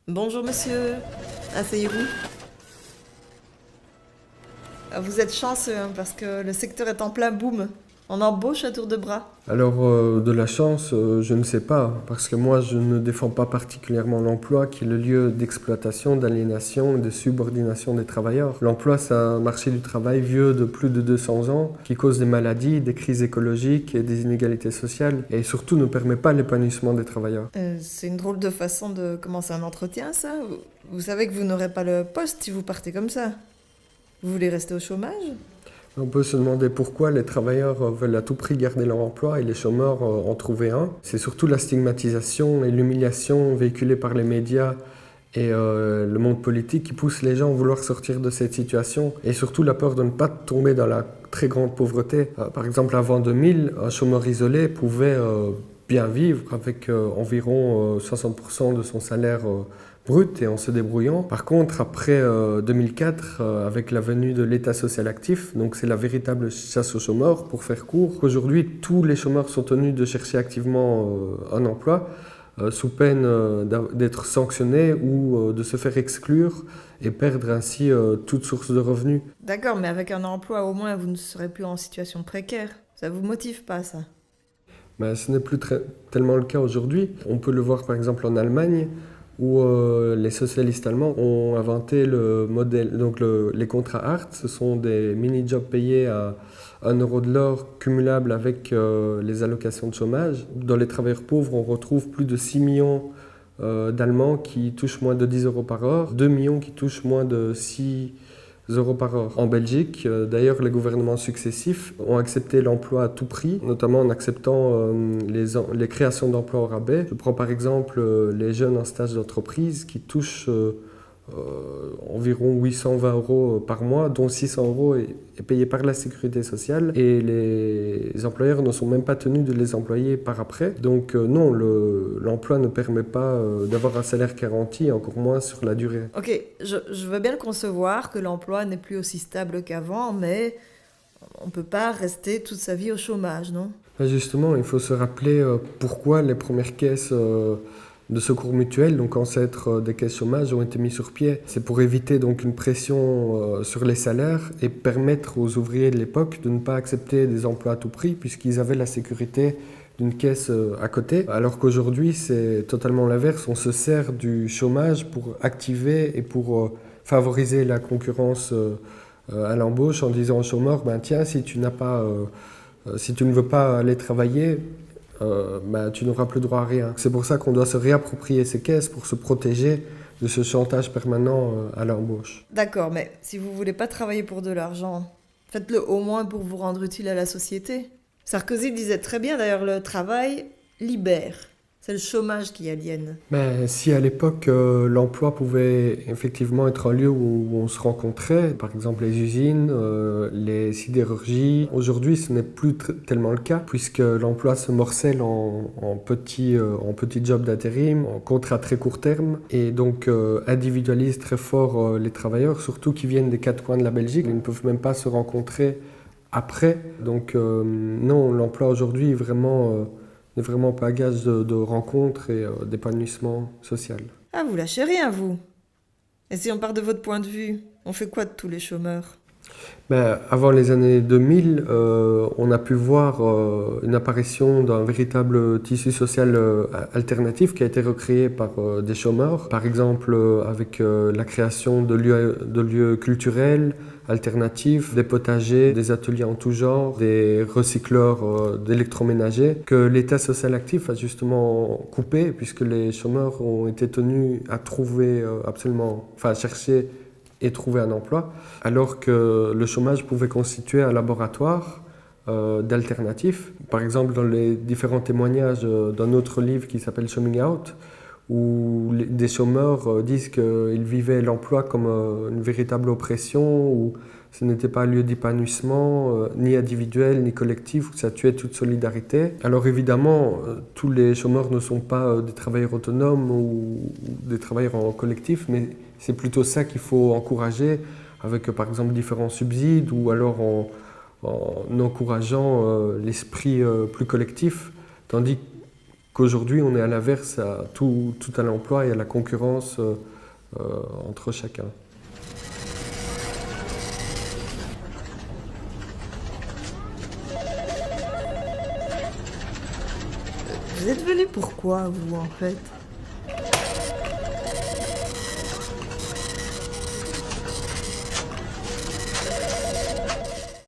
Bonjour monsieur, asseyez-vous. Vous êtes chanceux hein, parce que le secteur est en plein boom. On embauche à tour de bras. Alors, de la chance, je ne sais pas, parce que moi, je ne défends pas particulièrement l'emploi, qui est le lieu d'exploitation, d'aliénation et de subordination des travailleurs. L'emploi, c'est un marché du travail vieux de plus de 200 ans, qui cause des maladies, des crises écologiques et des inégalités sociales, et surtout ne permet pas l'épanouissement des travailleurs. C'est une drôle de façon de commencer un entretien ça. Vous savez que vous n'aurez pas le poste si vous partez comme ça. Vous voulez rester au chômage? On peut se demander pourquoi les travailleurs veulent à tout prix garder leur emploi et les chômeurs en trouver un. C'est surtout la stigmatisation et l'humiliation véhiculée par les médias et le monde politique qui pousse les gens à vouloir sortir de cette situation et surtout la peur de ne pas tomber dans la très grande pauvreté. Par exemple, avant 2000, un chômeur isolé pouvait bien vivre avec environ 60% de son salaire brut et en se débrouillant. Par contre, après 2004, avec la venue de l'État social actif, donc c'est la véritable chasse aux chômeurs, pour faire court, aujourd'hui tous les chômeurs sont tenus de chercher activement un emploi, sous peine d'être sanctionnés ou de se faire exclure et perdre ainsi toute source de revenus. D'accord, mais avec un emploi au moins vous ne serez plus en situation précaire. Ça vous motive pas ça? Mais ce n'est plus tellement le cas aujourd'hui. On peut le voir par exemple en Allemagne, où les socialistes allemands ont inventé le modèle, donc les contrats Art. Ce sont des mini-jobs payés à 1 € de l'heure cumulables avec les allocations de chômage. Dans les travailleurs pauvres, on retrouve plus de 6 millions d'Allemands qui touchent moins de 10 € par heure, 2 millions qui touchent moins de 6 € par heure. En Belgique, d'ailleurs, les gouvernements successifs ont accepté l'emploi à tout prix, notamment en acceptant les créations d'emplois au rabais. Je prends par exemple les jeunes en stage d'entreprise qui touchent environ 820 € par mois, dont 600 € est payé par la sécurité sociale et les employeurs ne sont même pas tenus de les employer par après. Donc non, l'emploi ne permet pas d'avoir un salaire garanti, encore moins sur la durée. Ok, je veux bien le concevoir que l'emploi n'est plus aussi stable qu'avant, mais on peut pas rester toute sa vie au chômage, non? Justement, il faut se rappeler pourquoi les premières caisses de secours mutuels, donc ancêtres des caisses chômage, ont été mises sur pied. C'est pour éviter donc une pression sur les salaires et permettre aux ouvriers de l'époque de ne pas accepter des emplois à tout prix puisqu'ils avaient la sécurité d'une caisse à côté. Alors qu'aujourd'hui, c'est totalement l'inverse. On se sert du chômage pour activer et pour favoriser la concurrence à l'embauche en disant aux chômeurs, ben tiens, si tu n'as pas... si tu ne veux pas aller travailler, tu n'auras plus droit à rien. C'est pour ça qu'on doit se réapproprier ces caisses pour se protéger de ce chantage permanent à l'embauche. D'accord, mais si vous voulez pas travailler pour de l'argent, faites-le au moins pour vous rendre utile à la société. Sarkozy disait très bien d'ailleurs, le travail libère. C'est le chômage qui aliène. Mais si à l'époque l'emploi pouvait effectivement être un lieu où on se rencontrait, par exemple les usines, les sidérurgies, aujourd'hui ce n'est plus tellement le cas puisque l'emploi se morcelle en petits jobs d'intérim, en contrats très court terme et donc individualise très fort les travailleurs, surtout qui viennent des quatre coins de la Belgique. Ils ne peuvent même pas se rencontrer après. Donc non, l'emploi aujourd'hui n'est vraiment pas gage de rencontre et d'épanouissement social. Ah, vous lâchez rien, vous. Et si on part de votre point de vue, on fait quoi de tous les chômeurs? Ben, avant les années 2000, on a pu voir une apparition d'un véritable tissu social alternatif qui a été recréé par des chômeurs. Par exemple, avec la création de lieux culturels alternatifs, des potagers, des ateliers en tout genre, des recycleurs d'électroménagers, que l'État social actif a justement coupé, puisque les chômeurs ont été tenus à trouver à chercher et trouver un emploi, alors que le chômage pouvait constituer un laboratoire d'alternatives. Par exemple, dans les différents témoignages d'un autre livre qui s'appelle Coming Out, où des chômeurs disent qu'ils vivaient l'emploi comme une véritable oppression, où ce n'était pas un lieu d'épanouissement, ni individuel, ni collectif, où ça tuait toute solidarité. Alors évidemment, tous les chômeurs ne sont pas des travailleurs autonomes ou des travailleurs en collectif, mais c'est plutôt ça qu'il faut encourager avec par exemple différents subsides ou alors en encourageant l'esprit plus collectif. Tandis qu'aujourd'hui on est à l'inverse, à tout à l'emploi et à la concurrence entre chacun. Vous êtes venu pourquoi, vous, en fait?